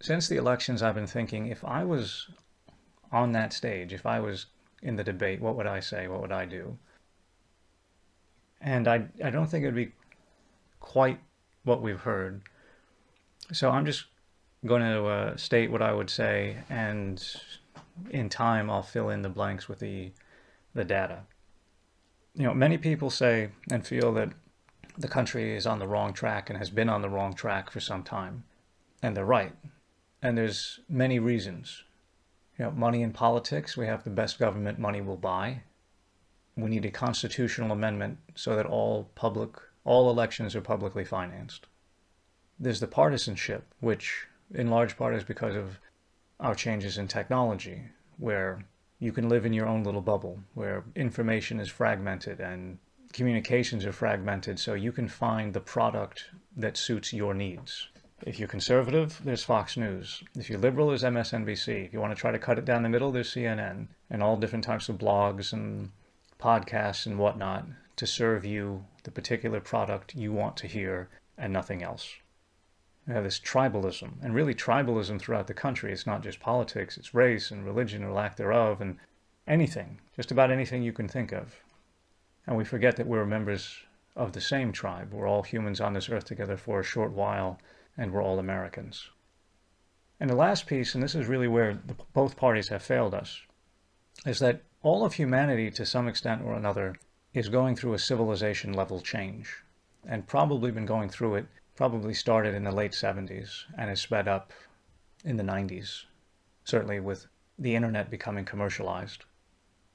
Since the elections, I've been thinking if I was on that stage, if I was in the debate, what would I say? What would I do? And I don't think it would be quite what we've heard. So I'm just going to state what I would say, and in time, I'll fill in the blanks with the data. Many people say and feel that the country is on the wrong track and has been on the wrong track for some time. And they're right. And there's many reasons. Money in politics, we have the best government money will buy. We need a constitutional amendment so that all elections are publicly financed. There's the partisanship, which in large part is because of our changes in technology, where you can live in your own little bubble, where information is fragmented and communications are fragmented, so you can find the product that suits your needs. If you're conservative, there's Fox News. If you're liberal, there's MSNBC. If you want to try to cut it down the middle, there's CNN and all different types of blogs and podcasts and whatnot to serve you the particular product you want to hear and nothing else. We have this tribalism, and really tribalism throughout the country. It's not just politics, it's race and religion or lack thereof, and anything, just about anything you can think of. And we forget that we're members of the same tribe. We're all humans on this earth together for a short while, and we're all Americans. And the last piece, and this is really where both parties have failed us, is that all of humanity, to some extent or another, is going through a civilization level change, and probably been going through it, probably started in the late 70s and has sped up in the 90s, certainly with the internet becoming commercialized.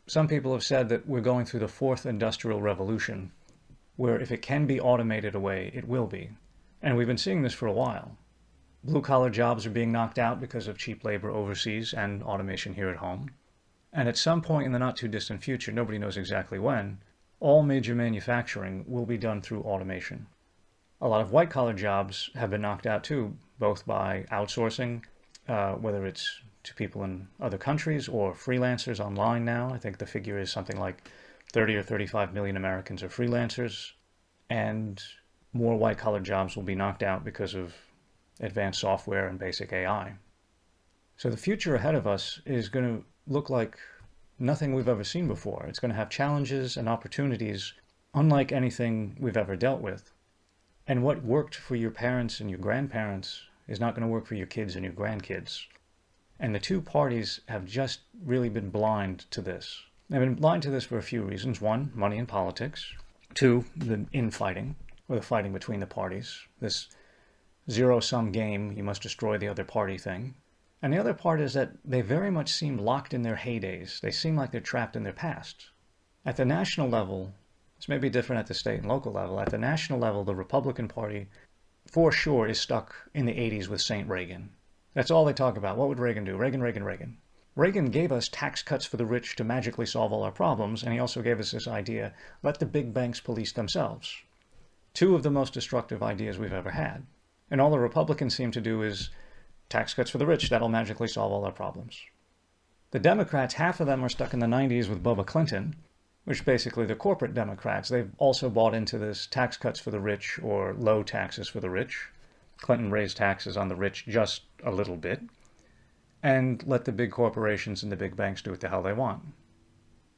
Some people have said that we're going through the fourth industrial revolution, where if it can be automated away, it will be. And we've been seeing this for a while. Blue-collar jobs are being knocked out because of cheap labor overseas and automation here at home. And at some point in the not-too-distant future, nobody knows exactly when, all major manufacturing will be done through automation. A lot of white-collar jobs have been knocked out too, both by outsourcing, whether it's to people in other countries or freelancers online now. I think the figure is something like 30 or 35 million Americans are freelancers, and more white-collar jobs will be knocked out because of advanced software and basic AI. So the future ahead of us is going to look like nothing we've ever seen before. It's going to have challenges and opportunities unlike anything we've ever dealt with. And what worked for your parents and your grandparents is not going to work for your kids and your grandkids. And the two parties have just really been blind to this. They've been blind to this for a few reasons. One, money in politics. Two, the infighting, or the fighting between the parties. This zero-sum game, you must destroy the other party thing. And the other part is that they very much seem locked in their heydays. They seem like they're trapped in their past. At the national level, this may be different at the state and local level. At the national level, the Republican Party, for sure, is stuck in the 80s with St. Reagan. That's all they talk about. What would Reagan do? Reagan, Reagan, Reagan. Reagan gave us tax cuts for the rich to magically solve all our problems, and he also gave us this idea, let the big banks police themselves. Two of the most destructive ideas we've ever had. And all the Republicans seem to do is tax cuts for the rich, that'll magically solve all our problems. The Democrats, half of them are stuck in the 90s with Bubba Clinton, which basically the corporate Democrats. They've also bought into this tax cuts for the rich or low taxes for the rich. Clinton raised taxes on the rich just a little bit and let the big corporations and the big banks do what the hell they want.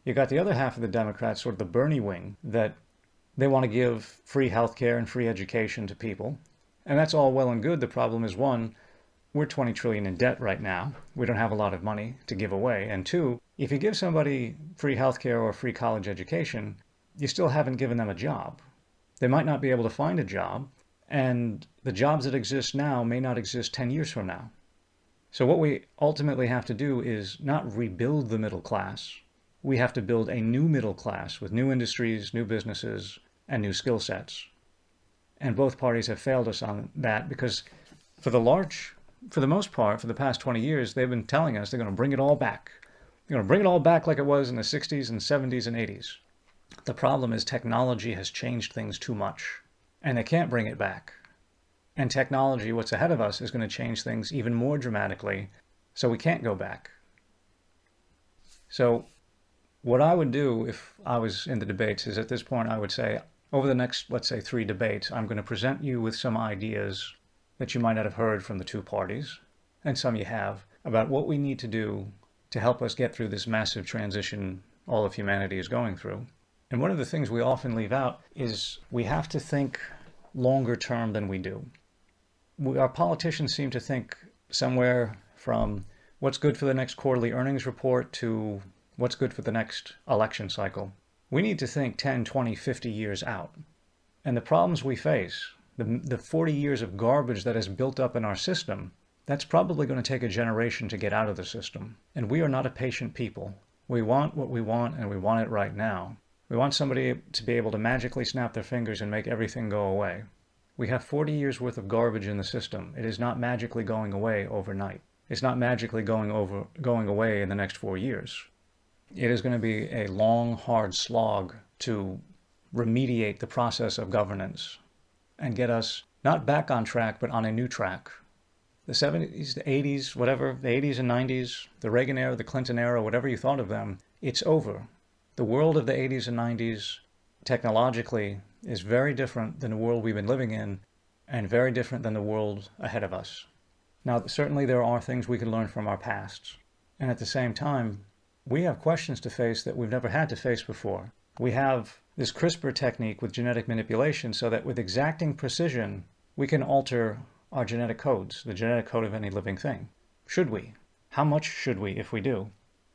You got the other half of the Democrats, sort of the Bernie wing, that they want to give free healthcare and free education to people. And that's all well and good. The problem is, one, we're 20 trillion in debt right now. We don't have a lot of money to give away. And two, if you give somebody free healthcare or free college education, you still haven't given them a job. They might not be able to find a job, and the jobs that exist now may not exist 10 years from now. So what we ultimately have to do is not rebuild the middle class. We have to build a new middle class with new industries, new businesses, and new skill sets. And both parties have failed us on that because for the most part, for the past 20 years, they've been telling us they're going to bring it all back. They're going to bring it all back like it was in the 60s and 70s and 80s. The problem is technology has changed things too much, and they can't bring it back. And technology, what's ahead of us, is going to change things even more dramatically, so we can't go back. So what I would do if I was in the debates is at this point I would say, over the next, let's say, 3 debates, I'm going to present you with some ideas that you might not have heard from the two parties. and some you have, about what we need to do to help us get through this massive transition all of humanity is going through. And one of the things we often leave out is we have to think longer term than we do. Our politicians seem to think somewhere from what's good for the next quarterly earnings report to what's good for the next election cycle. We need to think 10, 20, 50 years out. And the problems we face, the 40 years of garbage that has built up in our system, that's probably going to take a generation to get out of the system. And we are not a patient people. We want what we want, and we want it right now. We want somebody to be able to magically snap their fingers and make everything go away. We have 40 years worth of garbage in the system. It is not magically going away overnight. It's not magically going away in the next 4 years. It is going to be a long, hard slog to remediate the process of governance and get us not back on track, but on a new track. The 70s, the 80s, whatever, the 80s and 90s, the Reagan era, the Clinton era, whatever you thought of them, it's over. The world of the 80s and 90s, technologically, is very different than the world we've been living in, and very different than the world ahead of us. Now, certainly there are things we can learn from our pasts. And at the same time, we have questions to face that we've never had to face before. We have this CRISPR technique with genetic manipulation so that with exacting precision, we can alter our genetic codes, the genetic code of any living thing. Should we? How much should we if we do?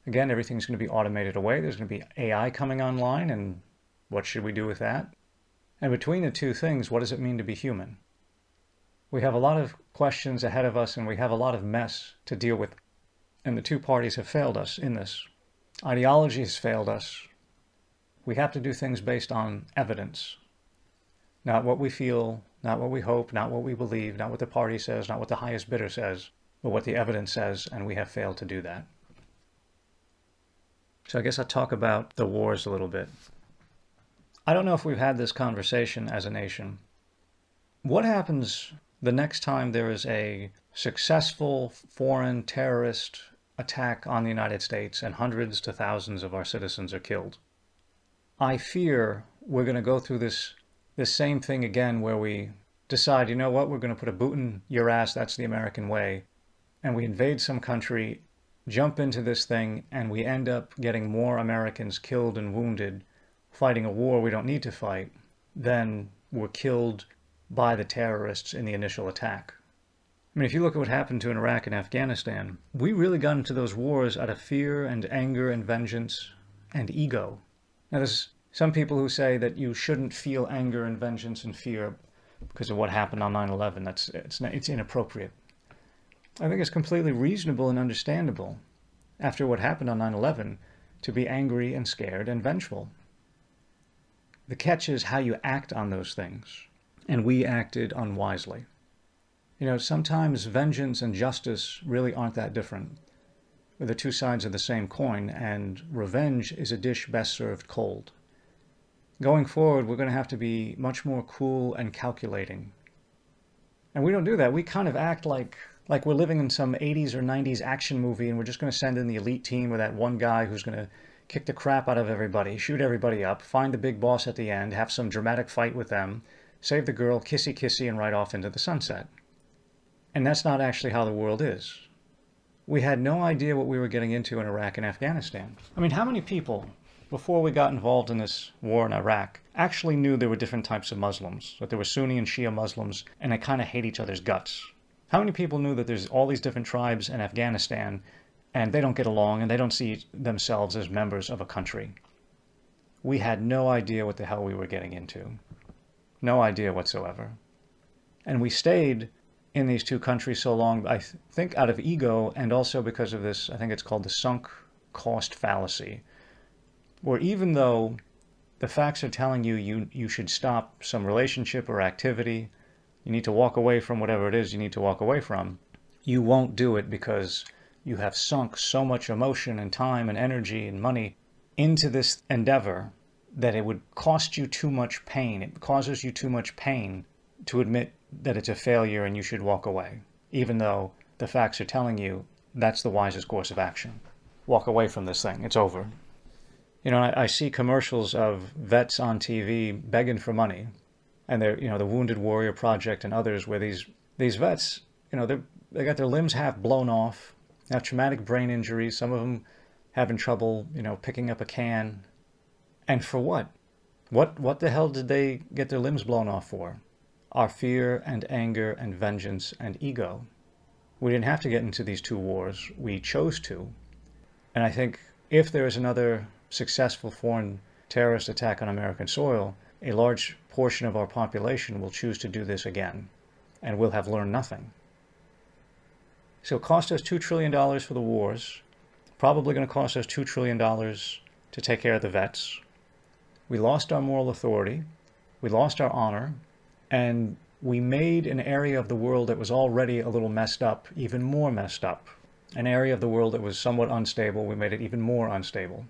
Again, everything's going to be automated away. There's going to be AI coming online, and what should we do with that? And between the two things, what does it mean to be human? We have a lot of questions ahead of us, and we have a lot of mess to deal with. And the two parties have failed us in this. Ideology has failed us. We have to do things based on evidence. Not what we feel, not what we hope, not what we believe, not what the party says, not what the highest bidder says, but what the evidence says, and we have failed to do that. So I guess I'll talk about the wars a little bit. I don't know if we've had this conversation as a nation. What happens the next time there is a successful foreign terrorist attack on the United States and hundreds to thousands of our citizens are killed? I fear we're going to go through this same thing again where we decide, you know what, we're going to put a boot in your ass, that's the American way, and we invade some country, jump into this thing, and we end up getting more Americans killed and wounded fighting a war we don't need to fight than were killed by the terrorists in the initial attack. I mean, if you look at what happened to in Iraq and Afghanistan, we really got into those wars out of fear and anger and vengeance and ego. Now, there's some people who say that you shouldn't feel anger and vengeance and fear because of what happened on 9/11. It's inappropriate. I think it's completely reasonable and understandable after what happened on 9/11 to be angry and scared and vengeful. The catch is how you act on those things, and we acted unwisely. You know, sometimes vengeance and justice really aren't that different. They're the two sides of the same coin, and revenge is a dish best served cold. Going forward, we're going to have to be much more cool and calculating. And we don't do that. We kind of act like we're living in some 80s or 90s action movie, and we're just going to send in the elite team with that one guy who's going to kick the crap out of everybody, shoot everybody up, find the big boss at the end, have some dramatic fight with them, save the girl, kissy kissy, and ride off into the sunset. And that's not actually how the world is. We had no idea what we were getting into in Iraq and Afghanistan. I mean, how many people, before we got involved in this war in Iraq, actually knew there were different types of Muslims, that there were Sunni and Shia Muslims, and they kind of hate each other's guts? How many people knew that there's all these different tribes in Afghanistan, and they don't get along, and they don't see themselves as members of a country? We had no idea what the hell we were getting into. No idea whatsoever. And we stayed in these two countries so long, I think out of ego, and also because of this, I think it's called the sunk cost fallacy, where even though the facts are telling you you should stop some relationship or activity, you need to walk away from whatever it is you need to walk away from, you won't do it because you have sunk so much emotion and time and energy and money into this endeavor that it would cost you too much pain. It causes you too much pain to admit that it's a failure and you should walk away, even though the facts are telling you that's the wisest course of action. Walk away from this thing. It's over. You know, I see commercials of vets on TV begging for money, and they're, you know, the Wounded Warrior Project and others, where these vets, you know, They got their limbs half blown off, have traumatic brain injuries, some of them having trouble, picking up a can. And for what? What the hell did they get their limbs blown off for? Our fear and anger and vengeance and ego. We didn't have to get into these two wars. We chose to. And I think if there is another successful foreign terrorist attack on American soil, a large portion of our population will choose to do this again, and we'll have learned nothing. So it cost us $2 trillion for the wars, probably going to cost us $2 trillion to take care of the vets. We lost our moral authority, we lost our honor, and we made an area of the world that was already a little messed up even more messed up. An area of the world that was somewhat unstable, we made it even more unstable.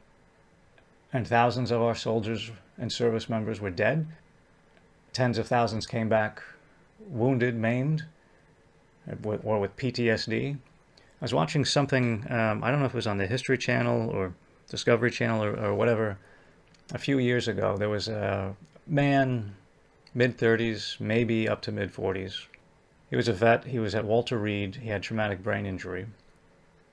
And thousands of our soldiers and service members were dead. Tens of thousands came back wounded, maimed, or with PTSD. I was watching something, I don't know if it was on the History Channel or Discovery Channel or whatever, a few years ago. There was a man, mid-30s, maybe up to mid-40s. He was a vet. He was at Walter Reed. He had traumatic brain injury.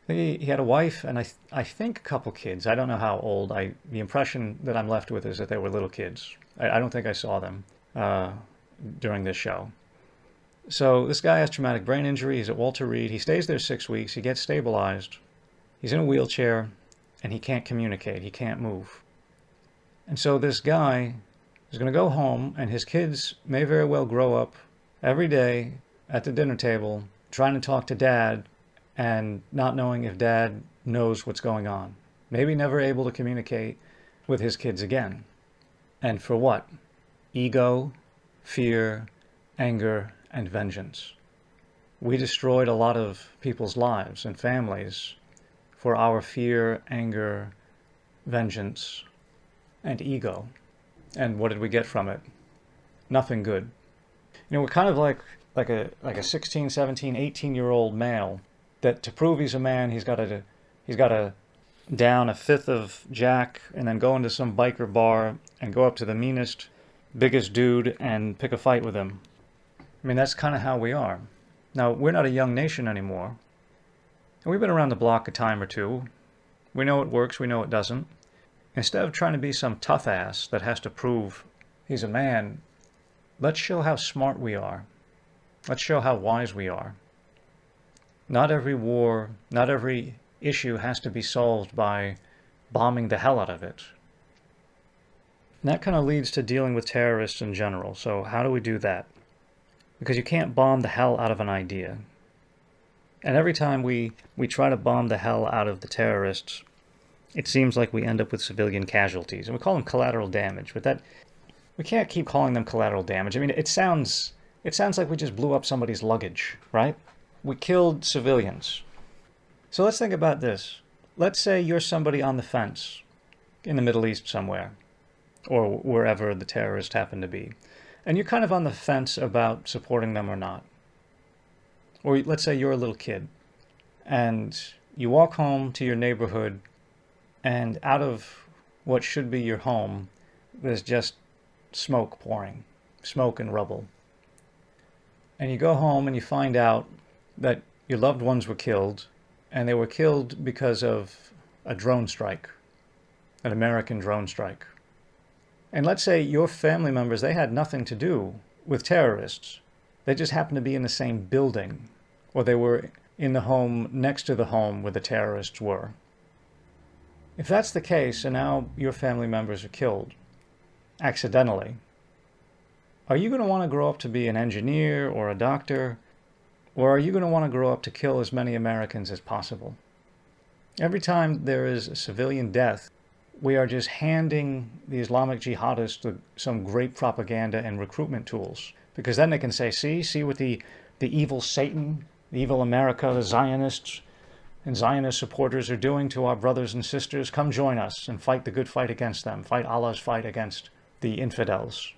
He had a wife and I think a couple kids. I don't know how old. The impression that I'm left with is that they were little kids. I don't think I saw them during this show. So this guy has traumatic brain injury. He's at Walter Reed. He stays there 6 weeks. He gets stabilized. He's in a wheelchair and he can't communicate. He can't move. And so this guy is going to go home, and his kids may very well grow up every day at the dinner table trying to talk to dad and not knowing if dad knows what's going on. Maybe never able to communicate with his kids again. And for what? Ego, fear, anger, and vengeance. We destroyed a lot of people's lives and families for our fear, anger, vengeance, and ego. And what did we get from it? Nothing good. We're kind of like a 16, 17, 18-year-old male that to prove he's a man, he's got to down a fifth of Jack and then go into some biker bar and go up to the meanest, biggest dude and pick a fight with him. I mean, that's kind of how we are. Now, we're not a young nation anymore. And we've been around the block a time or two. We know it works, we know it doesn't. Instead of trying to be some tough ass that has to prove he's a man, let's show how smart we are. Let's show how wise we are. Not every war, not every issue has to be solved by bombing the hell out of it. And that kind of leads to dealing with terrorists in general. So how do we do that? Because you can't bomb the hell out of an idea. And every time we try to bomb the hell out of the terrorists, it seems like we end up with civilian casualties. And we call them collateral damage, but that we can't keep calling them collateral damage. I mean, it sounds like we just blew up somebody's luggage, right? We killed civilians. So let's think about this. Let's say you're somebody on the fence in the Middle East somewhere, or wherever the terrorists happen to be. And you're kind of on the fence about supporting them or not. Or let's say you're a little kid, and you walk home to your neighborhood, and out of what should be your home, there's just smoke pouring, smoke and rubble. And you go home and you find out that your loved ones were killed, and they were killed because of a drone strike, an American drone strike. And let's say your family members, they had nothing to do with terrorists. They just happened to be in the same building, or they were in the home next to the home where the terrorists were. If that's the case, and now your family members are killed accidentally, are you going to want to grow up to be an engineer or a doctor, or are you going to want to grow up to kill as many Americans as possible? Every time there is a civilian death, we are just handing the Islamic jihadists some great propaganda and recruitment tools, because then they can say, see what the evil Satan, the evil America, the Zionists, and Zionist supporters are doing to our brothers and sisters. Come join us and fight the good fight against them. Fight Allah's fight against the infidels.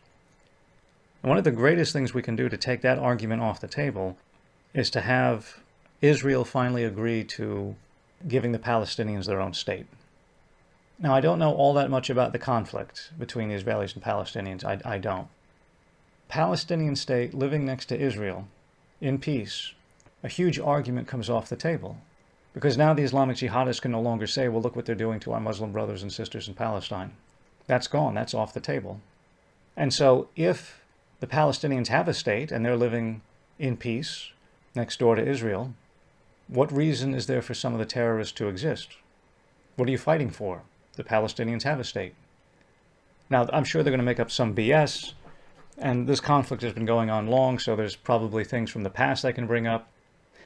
And one of the greatest things we can do to take that argument off the table is to have Israel finally agree to giving the Palestinians their own state. Now, I don't know all that much about the conflict between the Israelis and Palestinians. I don't. Palestinian state living next to Israel in peace a huge argument comes off the table. Because now the Islamic jihadists can no longer say, well, look what they're doing to our Muslim brothers and sisters in Palestine. That's gone. That's off the table. And so if the Palestinians have a state and they're living in peace next door to Israel, what reason is there for some of the terrorists to exist? What are you fighting for? The Palestinians have a state. Now, I'm sure they're going to make up some BS, and this conflict has been going on long, so there's probably things from the past they can bring up.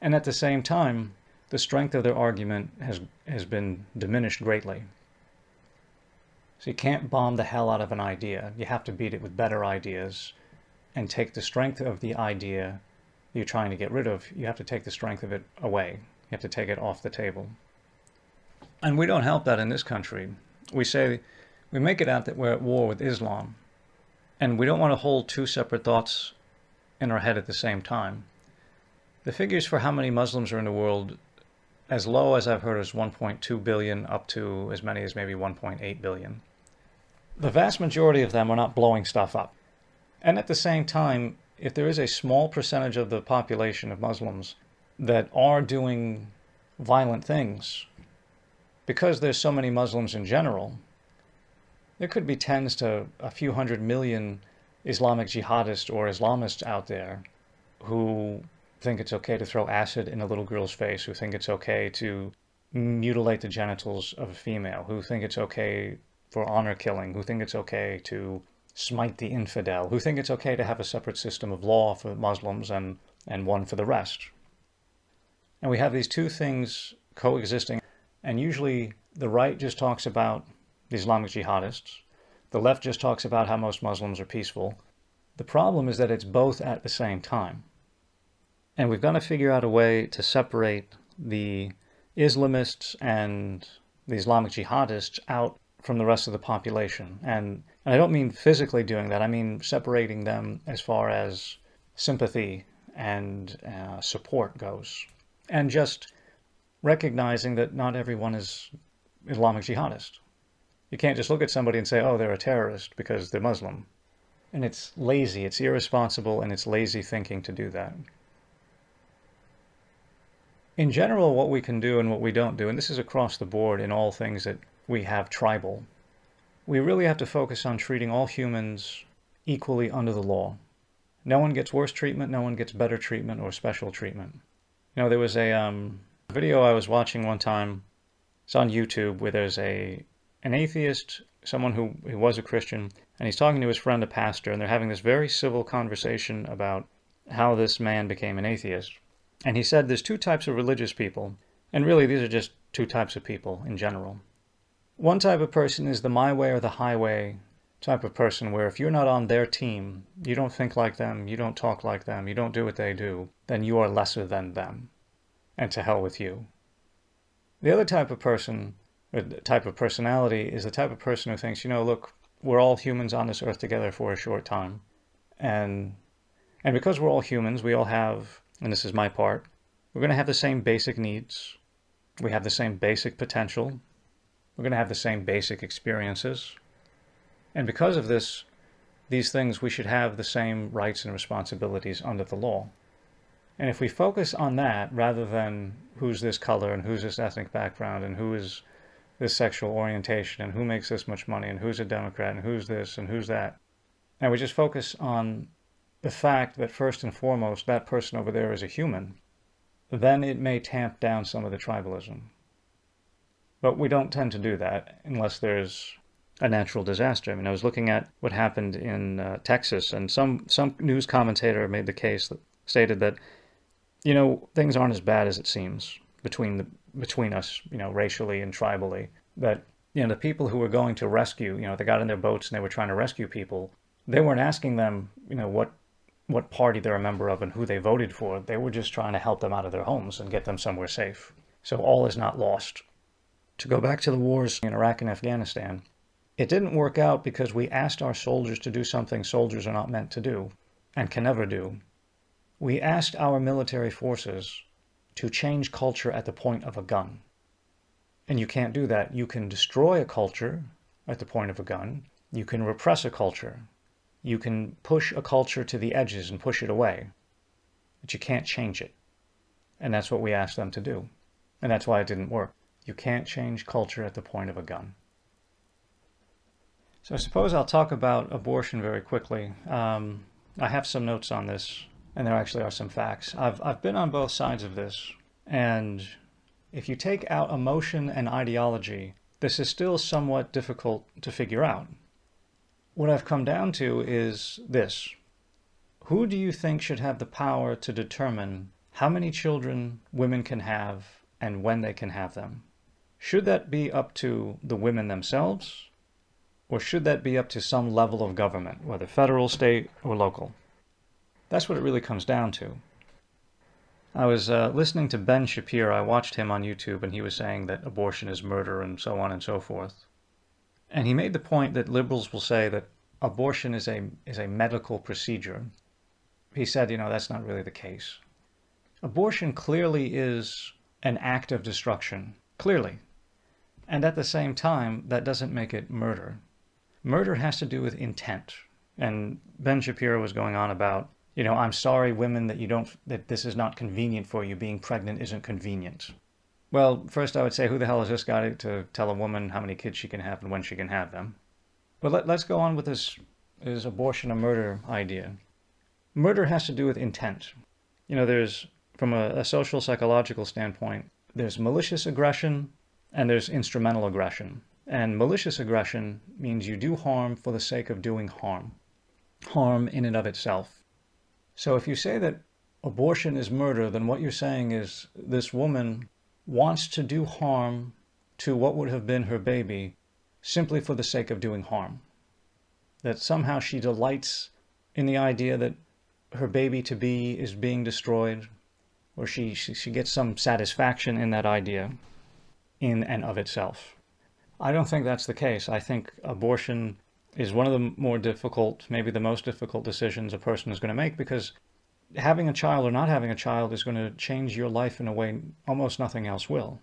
And at the same time, the strength of their argument has been diminished greatly. So you can't bomb the hell out of an idea. You have to beat it with better ideas and take the strength of the idea you're trying to get rid of. You have to take the strength of it away. You have to take it off the table. And we don't help that in this country. We make it out that we're at war with Islam. And we don't want to hold two separate thoughts in our head at the same time. The figures for how many Muslims are in the world, as low as I've heard, is 1.2 billion up to as many as maybe 1.8 billion. The vast majority of them are not blowing stuff up. And at the same time, if there is a small percentage of the population of Muslims that are doing violent things, because there's so many Muslims in general, there could be tens to a few hundred million Islamic jihadists or Islamists out there who think it's okay to throw acid in a little girl's face, who think it's okay to mutilate the genitals of a female, who think it's okay for honor killing, who think it's okay to smite the infidel, who think it's okay to have a separate system of law for Muslims and one for the rest. And we have these two things coexisting, and usually the right just talks about the Islamic jihadists, the left just talks about how most Muslims are peaceful. The problem is that it's both at the same time. And we've got to figure out a way to separate the Islamists and the Islamic jihadists out from the rest of the population. And I don't mean physically doing that. I mean separating them as far as sympathy and support goes. And just recognizing that not everyone is Islamic jihadist. You can't just look at somebody and say, oh, they're a terrorist because they're Muslim. And it's lazy, it's irresponsible, and it's lazy thinking to do that. In general, what we can do and what we don't do, and this is across the board in all things that we have tribal, we really have to focus on treating all humans equally under the law. No one gets worse treatment, no one gets better treatment or special treatment. You know, there was a video I was watching one time, it's on YouTube, where there's an atheist, someone who was a Christian, and he's talking to his friend, a pastor, and they're having this very civil conversation about how this man became an atheist. And he said there's two types of religious people, and really these are just two types of people in general. One type of person is the my way or the highway type of person, where if you're not on their team, you don't think like them, you don't talk like them, you don't do what they do, then you are lesser than them, and to hell with you. The other type of person, or type of personality, is the type of person who thinks, you know, look, we're all humans on this earth together for a short time. And because we're all humans, we all have, and this is my part, we're going to have the same basic needs. We have the same basic potential. We're going to have the same basic experiences. And because of this, these things, we should have the same rights and responsibilities under the law. And if we focus on that, rather than who's this color and who's this ethnic background and who is this sexual orientation and who makes this much money and who's a Democrat and who's this and who's that, and we just focus on the fact that first and foremost that person over there is a human, then it may tamp down some of the tribalism. But we don't tend to do that unless there's a natural disaster. I mean, I was looking at what happened in Texas, and some news commentator made the case that stated that, you know, things aren't as bad as it seems between us, you know, racially and tribally. That, you know, the people who were going to rescue, you know, they got in their boats and they were trying to rescue people. They weren't asking them, you know, what party they're a member of and who they voted for. They were just trying to help them out of their homes and get them somewhere safe. So all is not lost. To go back to the wars in Iraq and Afghanistan, it didn't work out because we asked our soldiers to do something soldiers are not meant to do and can never do. We asked our military forces to change culture at the point of a gun. And you can't do that. You can destroy a culture at the point of a gun. You can repress a culture. You can push a culture to the edges and push it away. But you can't change it. And that's what we asked them to do. And that's why it didn't work. You can't change culture at the point of a gun. So I suppose I'll talk about abortion very quickly. I have some notes on this, and there actually are some facts. I've been on both sides of this, and if you take out emotion and ideology, this is still somewhat difficult to figure out. What I've come down to is this. Who do you think should have the power to determine how many children women can have and when they can have them? Should that be up to the women themselves? Or should that be up to some level of government, whether federal, state, or local? That's what it really comes down to. I was listening to Ben Shapiro. I watched him on YouTube, and he was saying that abortion is murder and so on and so forth. And he made the point that liberals will say that abortion is a medical procedure. He said, that's not really the case. Abortion clearly is an act of destruction, clearly. And at the same time, that doesn't make it murder. Murder has to do with intent. And Ben Shapiro was going on about, I'm sorry, women, that this is not convenient for you. Being pregnant isn't convenient. Well, first I would say, who the hell is this guy to tell a woman how many kids she can have and when she can have them? But let's go on with this abortion or murder idea. Murder has to do with intent. There's, from a social psychological standpoint, there's malicious aggression and there's instrumental aggression. And malicious aggression means you do harm for the sake of doing harm. Harm in and of itself. So if you say that abortion is murder, then what you're saying is this woman wants to do harm to what would have been her baby simply for the sake of doing harm. That somehow she delights in the idea that her baby-to-be is being destroyed, or she gets some satisfaction in that idea in and of itself. I don't think that's the case. I think abortion is one of the more difficult, maybe the most difficult decisions a person is going to make, because having a child or not having a child is going to change your life in a way almost nothing else will.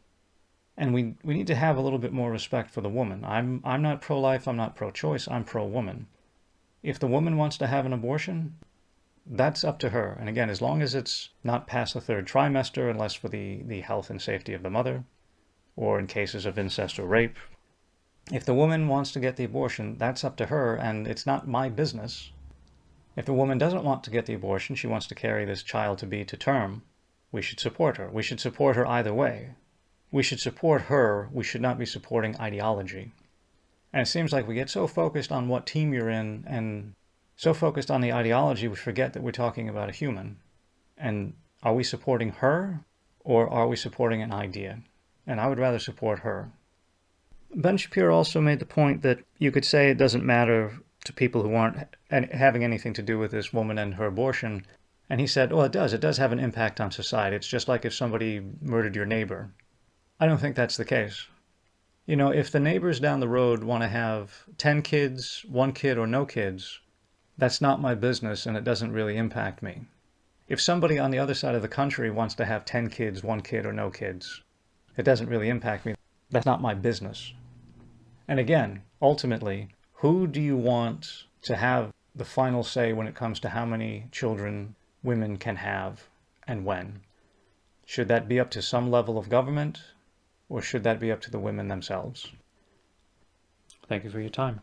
And we need to have a little bit more respect for the woman. I'm not pro-life, I'm not pro-choice, I'm pro-woman. If the woman wants to have an abortion, that's up to her. And again, as long as it's not past the third trimester, unless for the health and safety of the mother, or in cases of incest or rape. If the woman wants to get the abortion, that's up to her, and it's not my business. If the woman doesn't want to get the abortion, she wants to carry this child-to-be to term, we should support her. We should support her either way. We should support her. We should not be supporting ideology. And it seems like we get so focused on what team you're in and so focused on the ideology, we forget that we're talking about a human. And are we supporting her, or are we supporting an idea? And I would rather support her. Ben Shapiro also made the point that you could say it doesn't matter to people who aren't having anything to do with this woman and her abortion. And he said, well, it does have an impact on society. It's just like if somebody murdered your neighbor. I don't think that's the case. If the neighbors down the road want to have 10 kids, 1 kid, or no kids, that's not my business and it doesn't really impact me. If somebody on the other side of the country wants to have 10 kids, 1 kid, or no kids, it doesn't really impact me. That's not my business. And again, ultimately, who do you want to have the final say when it comes to how many children women can have and when? Should that be up to some level of government, or should that be up to the women themselves? Thank you for your time.